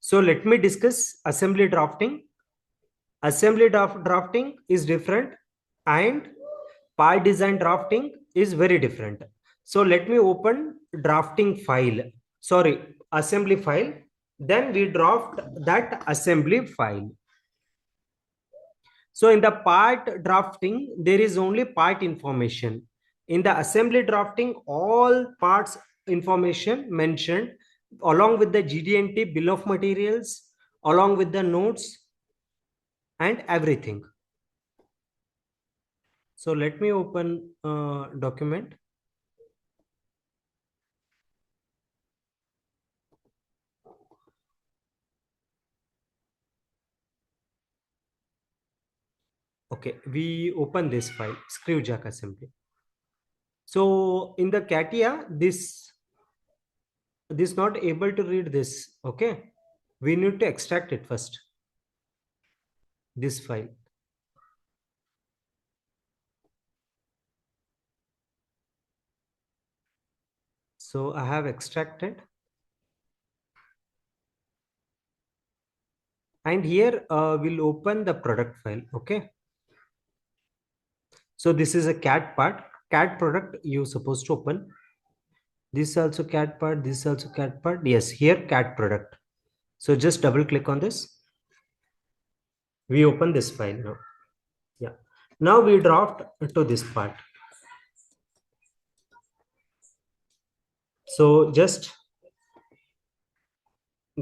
So let me discuss assembly drafting. Assembly drafting is different and part design drafting is very different. So let me open drafting file. Sorry, assembly file. Then we draft that assembly file. So in the part drafting, there is only part information. In the assembly drafting, all parts information mentioned along with the GD&T bill of materials, along with the notes and everything. So let me open document. Okay, we open this file, screw jack assembly. So in the Catia, this not able to read this. Okay, we need to extract it first. This file. So I have extracted. And here we'll open the product file. Okay. So this is a CAD part. CAD product you supposed to open. This also CAD part. This also CAD part. Yes, here CAD product. So just double click on this. We open this file now. Yeah. Now we draft to this part. So just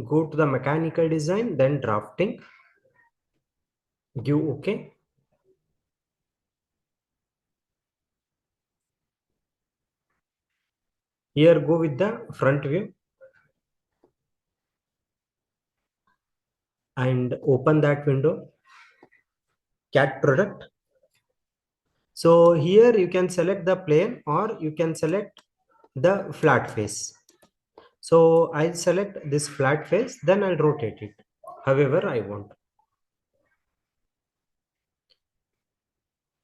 go to the mechanical design, then drafting. Give OK. Here go with the front view and open that window. CAD product. So here you can select the plane or you can select the flat face. So I'll select this flat face, then I'll rotate it however I want.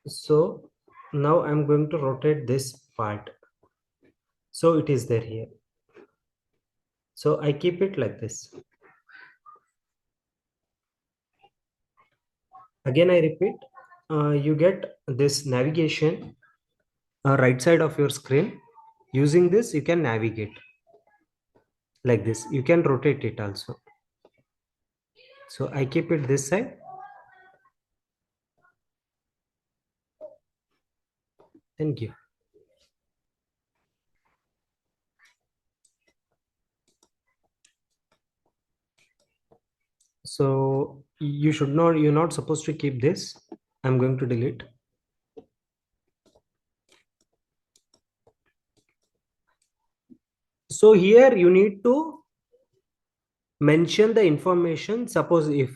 So now I'm going to rotate this part. So it is there here. So I keep it like this. Again, I repeat, you get this navigation right side of your screen. Using this, you can navigate like this. You can rotate it also. So I keep it this side. Then give. So you should not, you're not supposed to keep this. I'm going to delete. So here you need to mention the information. Suppose if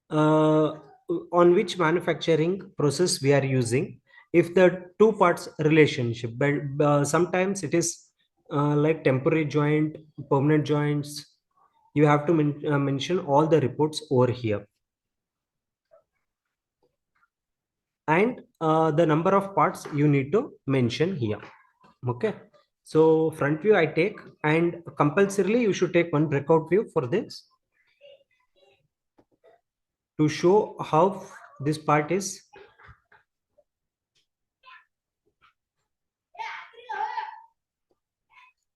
on which manufacturing process we are using, if the two parts relationship, but sometimes it is like temporary joint, permanent joints. You have to mention all the reports over here. And the number of parts you need to mention here. Okay. So front view I take, and compulsorily you should take one breakout view for this to show how this part is.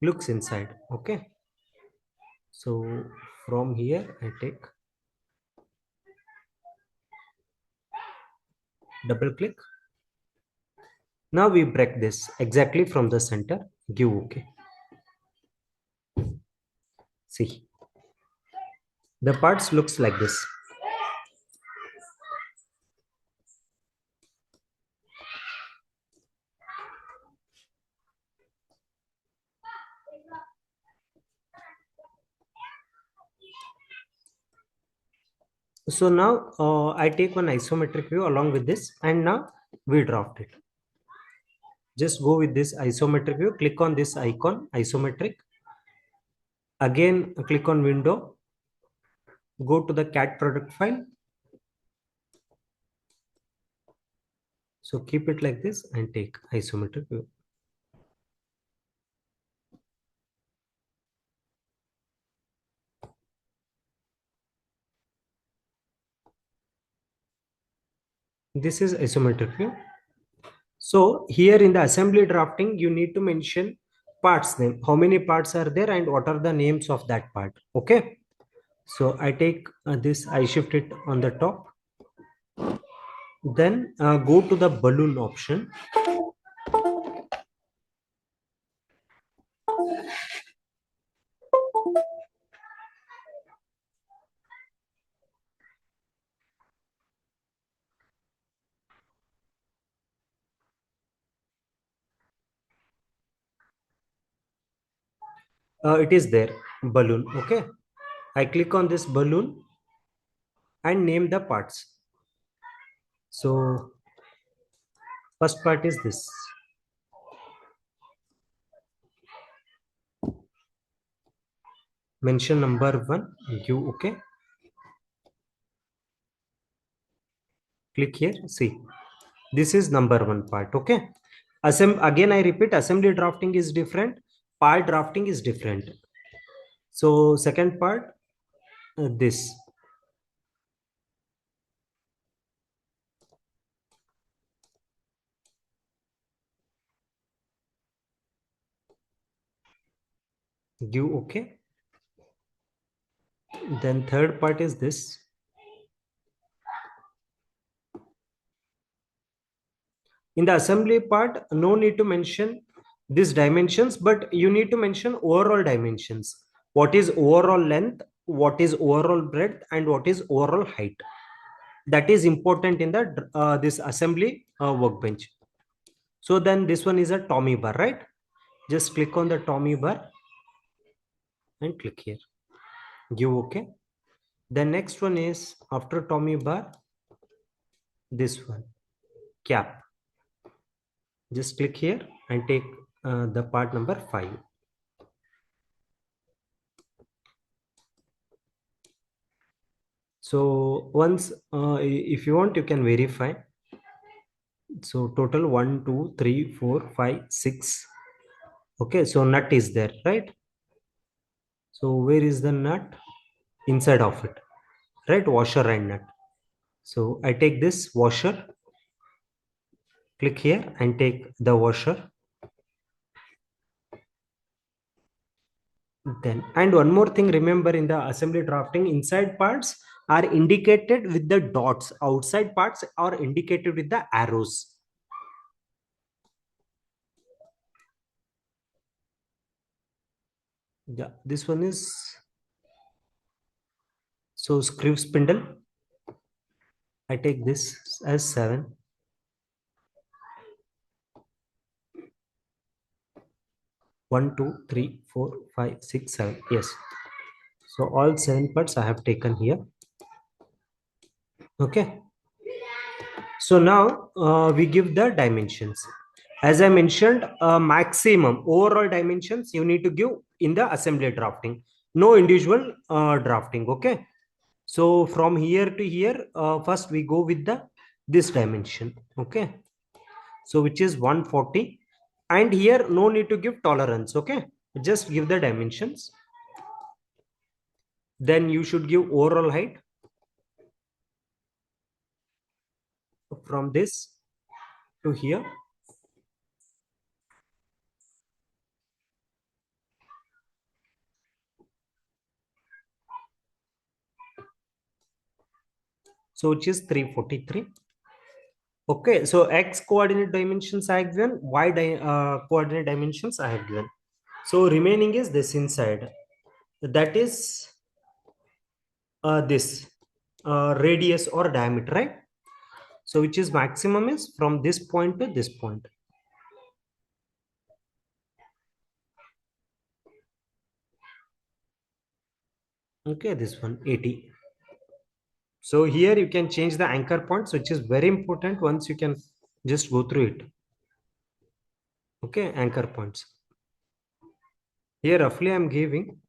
Looks inside. Okay. So from here I take, double click. Now we break this exactly from the center. Give OK. See, the parts looks like this. So now I take one isometric view along with this, and now we draft it. Just go with this isometric view, click on this icon, isometric. Again, click on window, go to the CAD product file. So keep it like this and take isometric view. This is isometric view. So here in the assembly drafting, you need to mention parts name. How many parts are there and what are the names of that part? Okay. So I take this, I shift it on the top. Then go to the balloon option. It is there, balloon. Okay. I click on this balloon and name the parts. So first part is this. Mention number one, give okay. Click here, see. This is number one part, okay. Again, I repeat, assembly drafting is different, part drafting is different. So second part, this. Give okay. Then third part is this. In the assembly part, no need to mention these dimensions, but you need to mention overall dimensions. What is overall length, what is overall breadth, and what is overall height. That is important in the this assembly workbench. So then this one is a Tommy bar, right? Just click on the Tommy bar and click here. Give OK. The next one is after Tommy bar, this one, cap. Just click here and take the part number 5. So once, if you want, you can verify. So total 1, 2, 3, 4, 5, 6. Okay, so nut is there, right? So where is the nut? Inside of it, right? Washer and nut. So I take this washer, click here and take the washer. Then, and one more thing, remember in the assembly drafting, inside parts are indicated with the dots, outside parts are indicated with the arrows. Yeah, this one is, so screw spindle. I take this as 7. 1, 2, 3, 4, 5, 6, 7. Yes. So all 7 parts I have taken here. Okay. So now we give the dimensions. As I mentioned, maximum overall dimensions you need to give in the assembly drafting. No individual drafting. Okay. So from here to here, first we go with the this dimension. Okay. So which is 140. And here no need to give tolerance. Okay. Just give the dimensions. Then you should give overall height from this to here. So which is 343. Okay, so x coordinate dimensions I have given, y coordinate dimensions I have given. So remaining is this inside. That is this radius or diameter, right? So which is maximum is from this point to this point. Okay, this one 80. So here you can change the anchor points, which is very important. Once you can just go through it. Okay, anchor points. Here roughly I'm giving,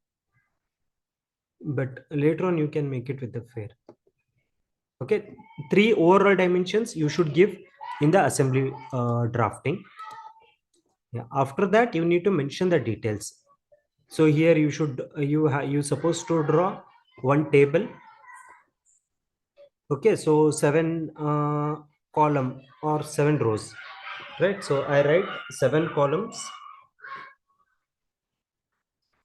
but later on you can make it with the fair. Okay, 3 overall dimensions you should give in the assembly drafting. Yeah, after that you need to mention the details. So here you should you supposed to draw one table. Okay, so 7 column or 7 rows, right? So I write 7 columns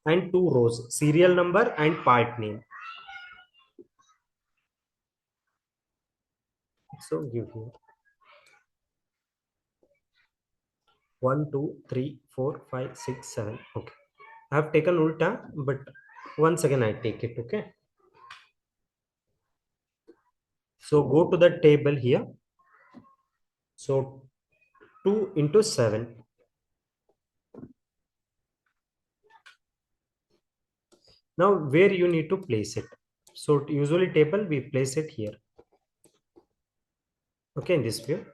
and 2 rows, serial number and part name. So give here 1 2 3 4 5 6 7. Okay, I have taken ulta, but once again I take it. Okay, so go to the table here. So 2 into 7. Now where you need to place it? So usually table we place it here. Okay, in this view.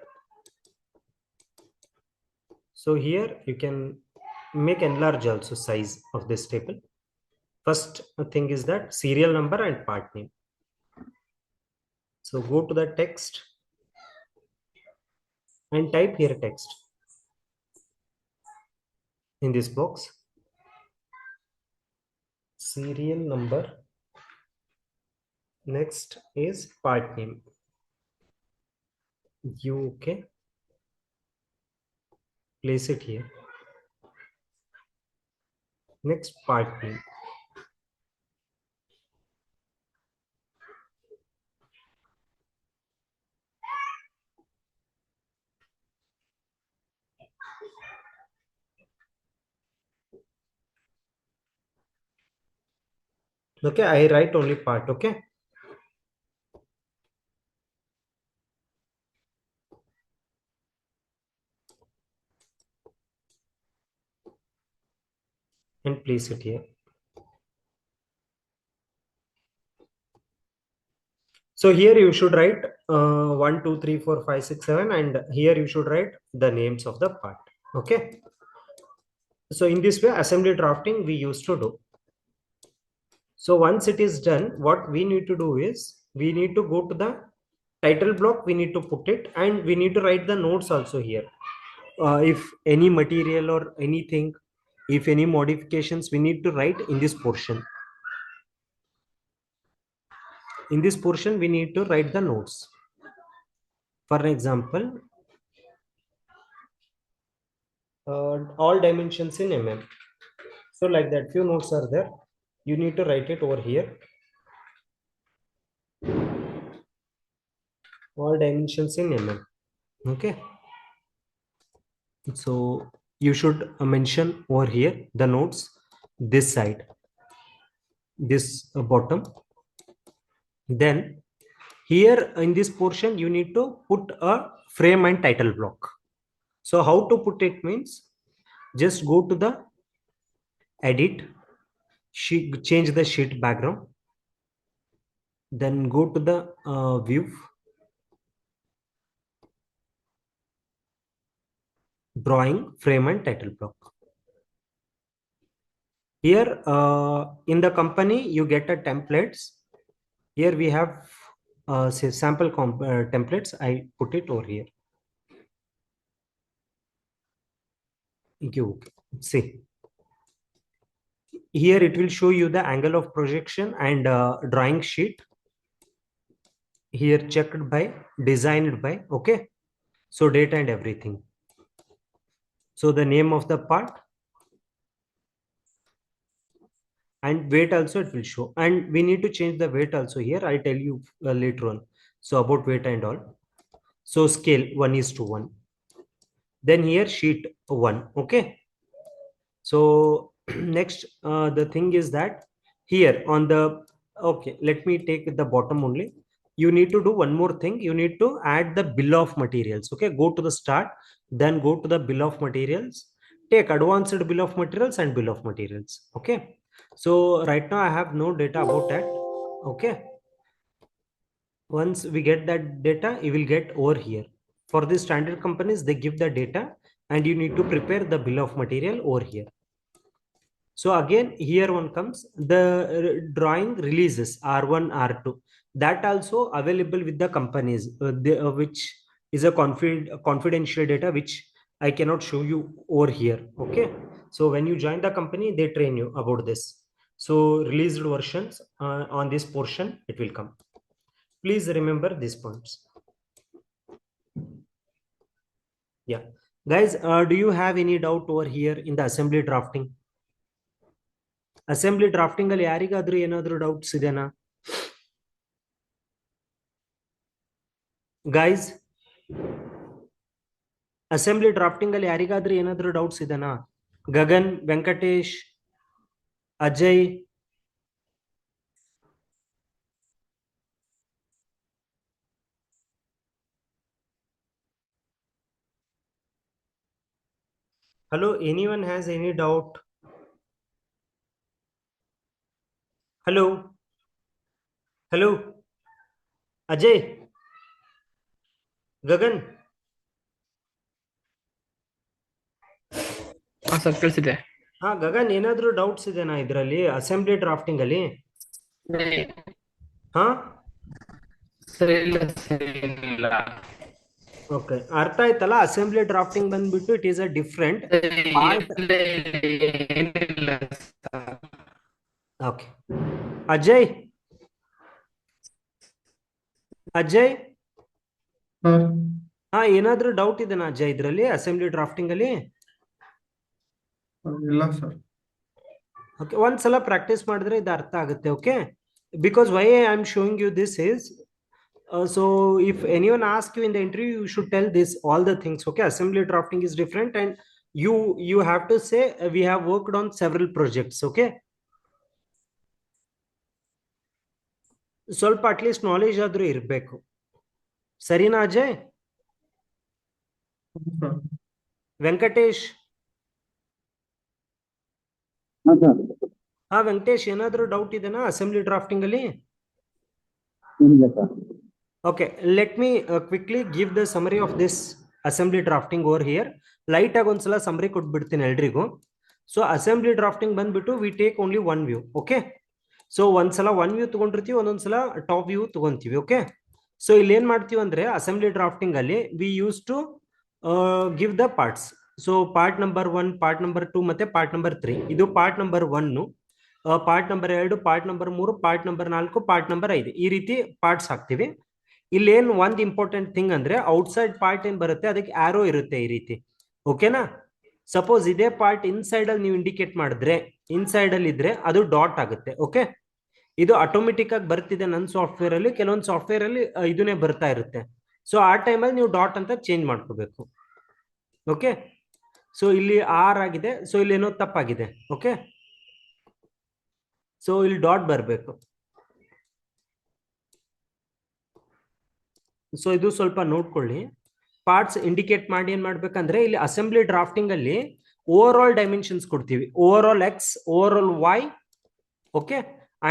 So here you can make enlarge also size of this table. First thing is that serial number and part name. So go to the text and type here text in this box. Serial number. Next is part name. You okay? Place it here. Next part name. Okay, I write only part. Okay, and place it here. So here you should write 1, 2, 3, 4, 5, 6, 7, and here you should write the names of the part. Okay. So in this way, assembly drafting we used to do. So once it is done, what we need to do is we need to go to the title block. We need to put it, and we need to write the notes also here. If any material or anything, if any modifications, we need to write in this portion. In this portion, we need to write the notes. For example, all dimensions in mm. So like that, few notes are there. You need to write it over here. All dimensions in mm. Okay. So you should mention over here the notes, this side, this bottom. Then here in this portion, you need to put a frame and title block. So how to put it means just go to the edit, sheet, change the sheet background, then go to the view, drawing, frame and title block. Here in the company, you get a templates. Here we have say sample templates. I put it over here. You see here it will show you the angle of projection and drawing sheet. Here checked by, designed by. Okay, so data and everything. So the name of the part and weight also it will show, and we need to change the weight also here. I tell you later on. So about weight and all. So scale 1:1. Then here sheet 1. Okay. So next the thing is that here on the, okay, let me take the bottom only. You need to do one more thing. You need to add the bill of materials. Okay, go to the start, then go to the bill of materials, take advanced bill of materials and bill of materials. Okay, so right now I have no data about that. Okay, once we get that data, you will get over here. For the standard companies, they give the data and you need to prepare the bill of material over here. So again, here one comes the drawing releases R1, R2. That also available with the companies, which is a confidential data, which I cannot show you over here. Okay. So when you join the company, they train you about this. So released versions on this portion, it will come. Please remember these points. Yeah, guys, do you have any doubt over here in the assembly drafting? Assembly drafting ಅಲ್ಲಿ ಯಾರಿಗಾದ್ರೂ ಏನಾದ್ರೂ doubts ಇದೆನಾ guys? Assembly drafting ಅಲ್ಲಿ ಯಾರಿಗಾದ್ರೂ ಏನಾದ್ರೂ doubts ಇದೆನಾ? Gagan, Venkatesh, Ajay. Hello, anyone has any doubt? Hello, hello, Ajay, Gagan. Sir ಕಳಿಸಿದೆ. ಹಾ ಗಗನ್, ಏನಾದ್ರೂ ಡೌಟ್ಸ್ ಇದೆನಾ ಇದರಲ್ಲಿ ಅಸೆಂಬ್ಲಿ ಡ್ರಾಫ್ಟಿಂಗ್ ಅಲ್ಲಿ? ಹಾ ಸರಿ, ಇಲ್ಲ ಸರಿ, ಏನಿಲ್ಲ. ಓಕೆ, ಅರ್ಥ ಆಯ್ತಲ್ಲ. ಅಸೆಂಬ್ಲಿ ಡ್ರಾಫ್ಟಿಂಗ್ ಬಂದ್ಬಿಟ್ಟು it is a different part. ಏನಿಲ್ಲ ಸರ್. ಓಕೆ, ಅಜಯ್, ಅಜಯ್, ಹಾ ಏನಾದ್ರೂ ಡೌಟ್ ಇದೆನಾ ಅಜಯ್ ಇದ್ರಲ್ಲಿ ಅಸೆಂಬ್ಲಿ ಡ್ರಾಫ್ಟಿಂಗ್ ಅಲ್ಲಿ? ಇಲ್ಲ ಸರ್. ಓಕೆ, ಒಂದ್ಸಲ ಪ್ರಾಕ್ಟೀಸ್ ಮಾಡಿದ್ರೆ ಇದು ಅರ್ಥ ಆಗುತ್ತೆ. Okay, because why I am showing you this is so if anyone asks you in the interview, you should tell this all the things. Okay, assembly drafting is different, and you have to say we have worked on several projects. Okay, ಸ್ವಲ್ಪ at least knowledge ಆದ್ರೂ ಇರಬೇಕು. ಸರಿನಾ ಅಜಯ್? ವೆಂಕಟೇಶ್, ಹಾ ವೆಂಕಟೇಶ್, ಏನಾದ್ರೂ doubt ಇದೆನಾ assembly drafting ಅಲ್ಲಿ? Okay, let me quickly give the summary of this assembly drafting over here. Light ಆಗಿ ಒಂದ್ಸಲ ಸಮ್ಮರಿ ಕೊಟ್ಬಿಡ್ತೀನಿ ಎಲ್ರಿಗೂ. ಸೊ ಅಸೆಂಬ್ಲಿ ಡ್ರಾಫ್ಟಿಂಗ್ ಬಂದ್ಬಿಟ್ಟು we take only one view. Okay, so ಒಂದ್ಸಲ ಒನ್ ವ್ಯೂ ತಗೊಂಡಿರ್ತೀವಿ, ಒಂದೊಂದ್ಸಲ ಟಾಪ್ ವ್ಯೂ ತಗೊಂತೀವಿ. ಓಕೆ, ಸೊ ಇಲ್ಲಿ ಏನ್ ಮಾಡ್ತೀವಿ ಅಂದ್ರೆ ಅಸೆಂಬ್ಲಿ ಡ್ರಾಫ್ಟಿಂಗ್ ಅಲ್ಲಿ we use to give the parts. So part number 1, part number 2 ಮತ್ತೆ ಪಾರ್ಟ್ ನಂಬರ್ 3. ಇದು part number 1, part number 2, part number 3, part number 4, part number 5, ಈ ರೀತಿ ಪಾರ್ಟ್ಸ್ ಹಾಕ್ತಿವಿ. ಇಲ್ಲಿ ಏನ್ ಒಂದ್ ಇಂಪಾರ್ಟೆಂಟ್ ಥಿಂಗ್ ಅಂದ್ರೆ ಔಟ್ಸೈಡ್ ಪಾರ್ಟ್ ಏನ್ ಬರುತ್ತೆ ಅದಕ್ಕೆ ಆರೋ ಇರುತ್ತೆ ಈ ರೀತಿ. ಓಕೆನಾ? ಸಪೋಸ್ ಇದೇ ಪಾರ್ಟ್ ಇನ್ಸೈಡ್ ಅಲ್ಲಿ ನೀವು ಇಂಡಿಕೇಟ್ ಮಾಡಿದ್ರೆ, ಇನ್ಸೈಡ್ ಅಲ್ಲಿ ಇದ್ರೆ ಅದು ಡಾಟ್ ಆಗುತ್ತೆ. ಓಕೆ, ಇದು ಆಟೋಮೆಟಿಕ್ ಆಗಿ ಬರ್ತಿದೆ ನನ್ನ ಸಾಫ್ಟ್ವೇರ್ ಅಲ್ಲಿ, ಕೆಲವೊಂದು ಸಾಫ್ಟ್ವೇರ್ ಅಲ್ಲಿ ಇದನ್ನೇ ಬರ್ತಾ ಇರುತ್ತೆ. ಸೊ ಆ ಟೈಮಲ್ಲಿ ನೀವು ಡಾಟ್ ಅಂತ ಚೇಂಜ್ ಮಾಡ್ಕೋಬೇಕು. ಓಕೆ, ಸೊ ಇಲ್ಲಿ ಆರ್ ಆಗಿದೆ, ಸೊ ಇಲ್ಲಿ ಏನೋ ತಪ್ಪಾಗಿದೆ. ಓಕೆ, ಸೊ ಇಲ್ಲಿ ಡಾಟ್ ಬರಬೇಕು. ಸೊ ಇದು ಸ್ವಲ್ಪ ನೋಡ್ಕೊಳ್ಳಿ. ಪಾರ್ಟ್ಸ್ ಇಂಡಿಕೇಟ್ ಮಾಡಿ ಏನ್ ಮಾಡ್ಬೇಕಂದ್ರೆ ಇಲ್ಲಿ ಅಸೆಂಬ್ಲಿ ಡ್ರಾಫ್ಟಿಂಗ್ ಅಲ್ಲಿ ಓವರ್ ಆಲ್ ಡೈಮೆನ್ಷನ್ಸ್ ಕೊಡ್ತೀವಿ. Overall X, overall Y, okay,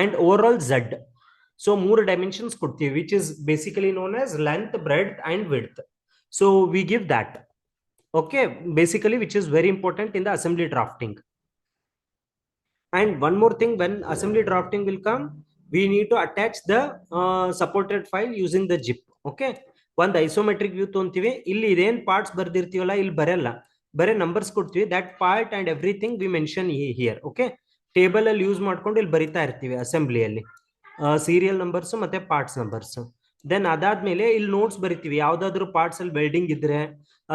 and overall Z. So 3 dimensions ಕೊಡ್ತೀವಿ, which is basically known as length, breadth and width. So we give that. Okay, basically which is very important in the assembly drafting. And one more thing, when assembly drafting will come, we need to attach the supported file using the zip. Okay, ಒಂದು isometric view ತೊಂತೀವಿ. ಇಲ್ಲಿ ಇದೇನ್ parts ಬರ್ದಿರ್ತೀವಲ್ಲ ಇಲ್ಲಿ ಬರಲ್ಲ, ಬರೇ numbers ಕೊಡ್ತೀವಿ. That part and everything we mention here. Okay, table ಅಲ್ಲಿ use ಮಾಡ್ಕೊಂಡು ಇಲ್ಲಿ ಬರಿತಾ ಇರ್ತೀವಿ ಅಸೆಂಬ್ಲಿಯಲ್ಲಿ ಸೀರಿಯಲ್ ನಂಬರ್ಸ್ ಮತ್ತೆ ಪಾರ್ಟ್ಸ್ ನಂಬರ್ಸ್. ದೆನ್ ಅದಾದ್ಮೇಲೆ ಇಲ್ಲಿ ನೋಟ್ಸ್ ಬರಿತೀವಿ. ಯಾವ್ದಾದ್ರು ಪಾರ್ಟ್ಸ್ ಅಲ್ಲಿ ವೆಲ್ಡಿಂಗ್ ಇದ್ರೆ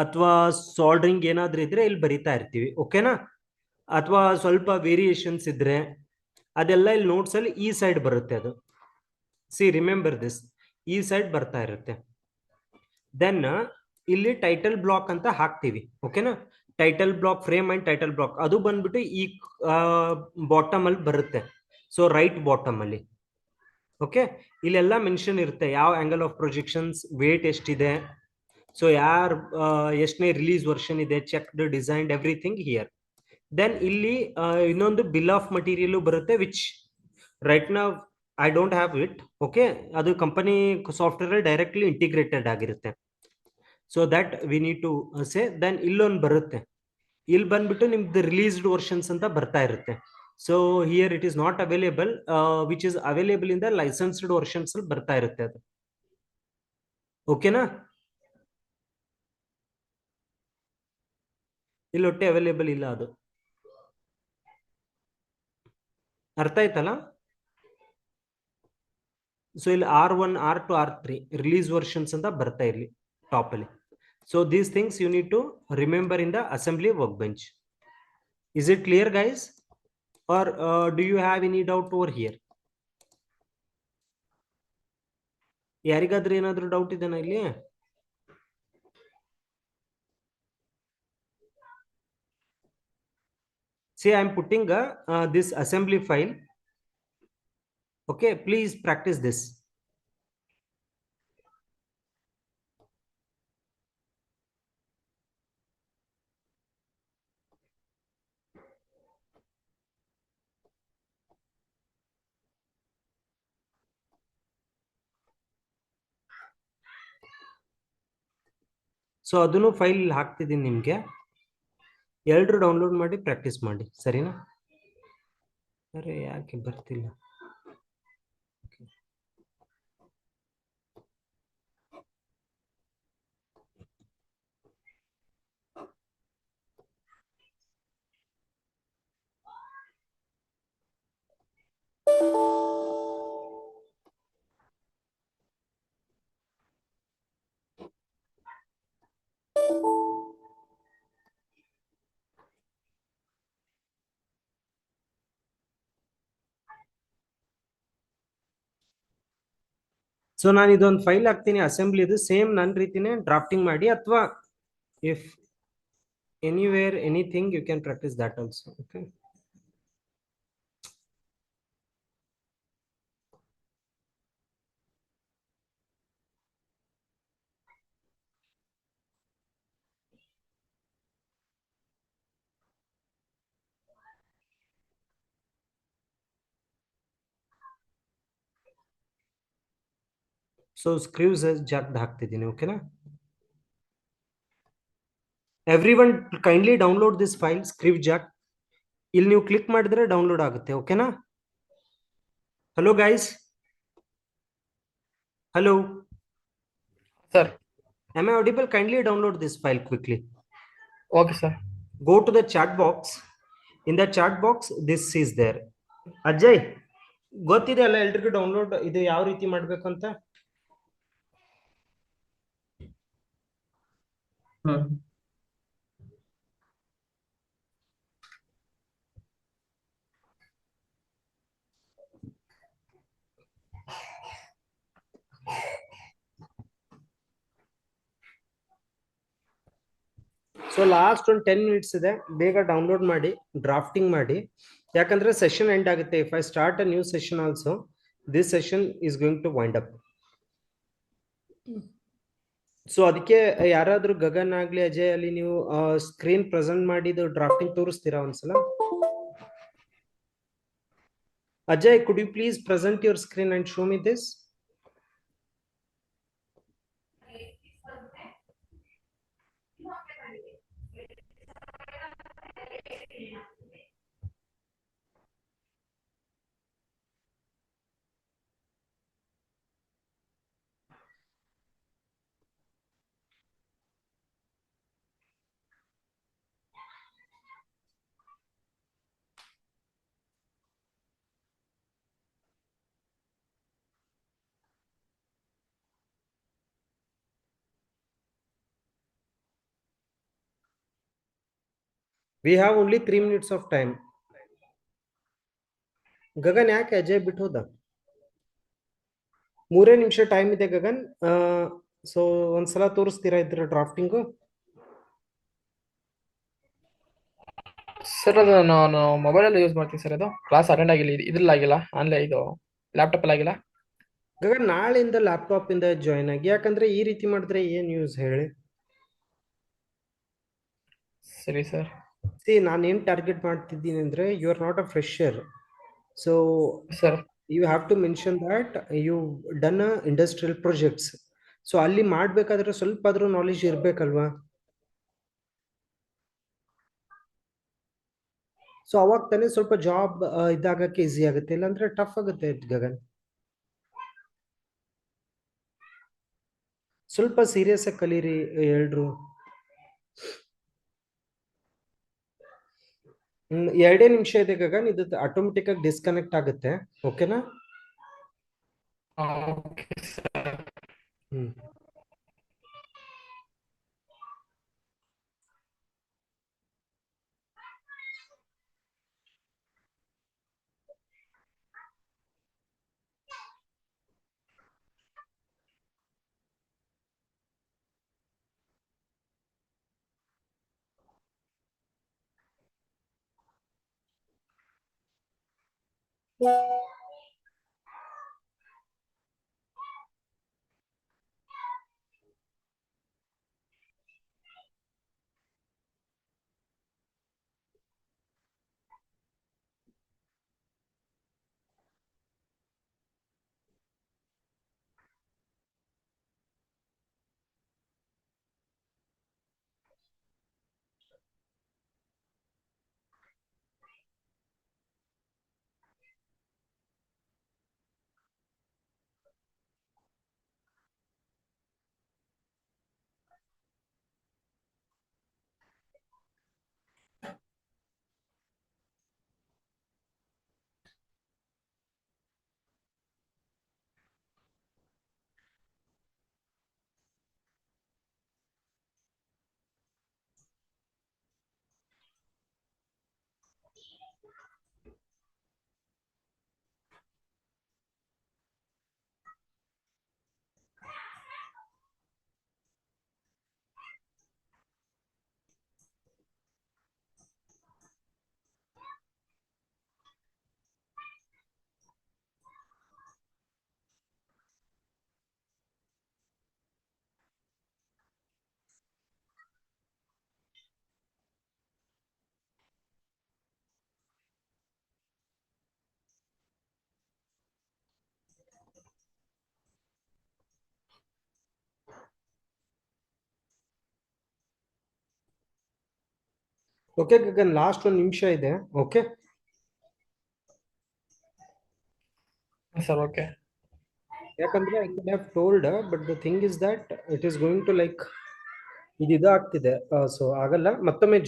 ಅಥವಾ ಸಾಲ್ಡ್ರಿಂಗ್ ಏನಾದ್ರೂ ಇದ್ರೆ ಇಲ್ಲಿ ಬರಿತಾ ಇರ್ತೀವಿ. ಓಕೆನಾ? ಅಥವಾ ಸ್ವಲ್ಪ ವೇರಿಯೇಷನ್ಸ್ ಇದ್ರೆ ಅದೆಲ್ಲ ಇಲ್ಲಿ ನೋಟ್ಸ್ ಅಲ್ಲಿ ಈ ಸೈಡ್ ಬರುತ್ತೆ. ಅದು ಸಿ ರಿಮೆಂಬರ್ ದಿಸ್, ಈ ಸೈಡ್ ಬರ್ತಾ ಇರುತ್ತೆ. ದೆನ್ ಇಲ್ಲಿ ಟೈಟಲ್ ಬ್ಲಾಕ್ ಅಂತ ಹಾಕ್ತೀವಿ. ಓಕೆನಾ? Title block, frame and title block, ಅದು ಬಂದ್ಬಿಟ್ಟು ಈ ಬಾಟಮ್ ಅಲ್ಲಿ ಬರುತ್ತೆ. ಸೊ ರೈಟ್ ಬಾಟಮ್ ಅಲ್ಲಿ. ಓಕೆ, ಇಲ್ಲೆಲ್ಲ ಮೆನ್ಷನ್ ಇರುತ್ತೆ ಯಾವ ಆಂಗಲ್ ಆಫ್ ಪ್ರೊಜೆಕ್ಷನ್ಸ್, ವೇಟ್ ಎಷ್ಟಿದೆ, ಸೊ ಯಾರ್ ಎಷ್ಟನೇ ರಿಲೀಸ್ ವರ್ಷನ್ ಇದೆ, checked, designed, everything here. Then ಇಲ್ಲಿ ಇನ್ನೊಂದು ಬಿಲ್ ಆಫ್ ಮಟೀರಿಯಲ್ ಬರುತ್ತೆ, which right now I don't have it. Okay, ಅದು ಕಂಪನಿ ಸಾಫ್ಟ್ವೇರ್ ಡೈರೆಕ್ಟ್ಲಿ ಇಂಟಿಗ್ರೇಟೆಡ್ ಆಗಿರುತ್ತೆ. So that we need to say. Then ಇಲ್ಲೊಂದು ಬರುತ್ತೆ, ಇಲ್ಲಿ ಬಂದ್ಬಿಟ್ಟು ನಿಮ್ದು ರಿಲೀಸ್ಡ್ ವರ್ಷನ್ಸ್ ಅಂತ ಬರ್ತಾ ಇರುತ್ತೆ. So here it is not available, which is available in the licensed versions ಅಲ್ಲಿ ಬರ್ತಾ ಇರುತ್ತೆ ಅದು. ಓಕೆನಾ? ಇಲ್ಲಿ ಒಟ್ಟೆ ಅವೈಲೇಬಲ್ ಇಲ್ಲ ಅದು. ಅರ್ಥ ಆಯ್ತಲ್ಲ? ಸೊ ಇಲ್ಲಿ R1, R2, R3 release versions ಅಂತ ಬರ್ತಾ ಇರ್ಲಿ ಟಾಪ್ ಅಲ್ಲಿ. So these things you need to remember in the assembly workbench. Is it clear, guys? Or do you have any doubt over here? ಯಾರಿಗಾದ್ರೂ ಏನಾದ್ರೂ ಡೌಟ್ ಇದೆನಾ ಇಲ್ಲಿ? See, I'm putting this assembly file. Okay, please practice this. So ಅದನ್ನು file ಹಾಕ್ತಿದ್ದೀನಿ ನಿಮಗೆ. ಎಲ್ಲರೂ download ಮಾಡಿ practice ಮಾಡಿ, ಸರಿನಾ? ಅರೆ ಯಾಕೆ ಬರ್ತಿಲ್ಲ? ಸೊ ನಾನು ಇದೊಂದು ಫೈಲ್ ಹಾಕ್ತೀನಿ ಅಸೆಂಬ್ಲಿ, ಇದು ಸೇಮ್ ನನ್ನ ರೀತಿನೇ ಡ್ರಾಫ್ಟಿಂಗ್ ಮಾಡಿ, ಅಥವಾ if anywhere anything you can practice that also. Okay, so screws ಜಾಗ್ದು ಹಾಕ್ತಿದ್ದೀನಿ. ಓಕೆನಾ? Everyone kindly download this file screw jack. ಇಲ್ಲಿ ನೀವು ಕ್ಲಿಕ್ ಮಾಡಿದ್ರೆ ಡೌನ್ಲೋಡ್ ಆಗುತ್ತೆ. ಓಕೆನಾ? Hello guys, hello, Sir. am I audible? Kindly download this file quickly. Okay, sir. Go to the chat box. In the chat box this is there. Ajay, ಗೊತ್ತಿದೆ ಅಲ್ಲ ಎಲ್ರಿಗೂ download ಇದು ಯಾವ ರೀತಿ ಮಾಡ್ಬೇಕು ಅಂತ? ಸೊ ಲಾಸ್ಟ್ ಒಂದು 10 ಮಿನಿಟ್ಸ್ ಇದೆ, ಬೇಗ ಡೌನ್ಲೋಡ್ ಮಾಡಿ ಡ್ರಾಫ್ಟಿಂಗ್ ಮಾಡಿ, ಯಾಕಂದ್ರೆ ಸೆಷನ್ ಎಂಡ್ ಆಗುತ್ತೆ. If I start a new session also, this session is going to wind up. So ಅದಕ್ಕೆ ಯಾರಾದ್ರೂ ಗಗನ್ ಆಗ್ಲಿ ಅಜಯ್ ಅಲ್ಲಿ ನೀವು ಸ್ಕ್ರೀನ್ ಪ್ರೆಸೆಂಟ್ ಮಾಡಿದ್ದು ಡ್ರಾಫ್ಟಿಂಗ್ ತೋರಿಸ್ತೀರಾ ಒಂದ್ಸಲ? Ajay, could you please present your screen and show me this? We have only 3 minutes of time. Gagan ಯಾಕೆ ಅಜಯ್ ಬಿಟ್ಟು ಹೋದ? 3 ನಿಮಿಷ ಟೈಮ್ ಇದೆ ಗಗನ್. ಸೊ ಒಂದ್ಸಲ ತೋರಿಸ್ತೀರಾ ಇದ್ರ ಡ್ರಾಫ್ಟಿಂಗು? ಸರ್ ಅದು ನಾನು ಮೊಬೈಲಲ್ಲಿ ಯೂಸ್ ಮಾಡ್ತೀನಿ ಸರ್. ಅದು ಕ್ಲಾಸ್ ಅಟೆಂಡ್ ಆಗಿಲ್ಲ, ಇದ್ರಲ್ಲಿ ಆಗಿಲ್ಲ, ಆನ್ಲೈನ್ ಇದು ಲ್ಯಾಪ್ಟಾಪ್ ಅಲ್ಲಿ ಆಗಿಲ್ಲ. ಗಗನ್ ನಾಳೆಯಿಂದ ಲ್ಯಾಪ್ಟಾಪ್ ಇಂದ ಜಾಯ್ನ್ ಆಗಿ, ಯಾಕಂದ್ರೆ ಈ ರೀತಿ ಮಾಡಿದ್ರೆ ಏನ್ ಯೂಸ್ ಹೇಳಿ? ಸರಿ ಸರ್. ಸಿ, ನಾನು ಏನ್ ಟಾರ್ಗೆಟ್ ಮಾಡ್ತಿದ್ದೀನಿ ಅಂದ್ರೆ, you are not a fresher, so sir you have to mention that you done a industrial projects. So ಅಲ್ಲಿ ಮಾಡ್ಬೇಕಾದ್ರೆ ಸ್ವಲ್ಪ ಆದ್ರೂ ನಾಲೆಜ್ ಇರ್ಬೇಕಲ್ವಾ? ಸೊ ಅವಾಗ ತಾನೇ ಸ್ವಲ್ಪ ಜಾಬ್ ಇದಾಗಕ್ಕೆ ಈಸಿ ಆಗುತ್ತೆ, ಇಲ್ಲಾಂದ್ರೆ ಟಫ್ ಆಗುತ್ತೆ ಗಗನ್. ಸ್ವಲ್ಪ ಸೀರಿಯಸ್ ಆಗಿ ಕಲೀರಿ ಎಲ್ರು. 2 ನಿಮಿಷ ಇದೆ ಗಗನ್, ಇದು ಆಟೋಮೆಟಿಕ್ ಆಗಿ ಡಿಸ್ಕನೆಕ್ಟ್ ಆಗುತ್ತೆ. ಓಕೆನಾ? Okay sir. Hmm okay Gagan, last ಒಂದು ನಿಮಿಷ ಇದೆ. Okay sir okay. ಯಾಕಂದ್ರೆ I could have told, but the thing is that it is going to like ಇದು ಆಗ್ತಿದೆ. ಸೊ ಆಗಲ್ಲ, ಮತ್ತೊಮ್ಮೆ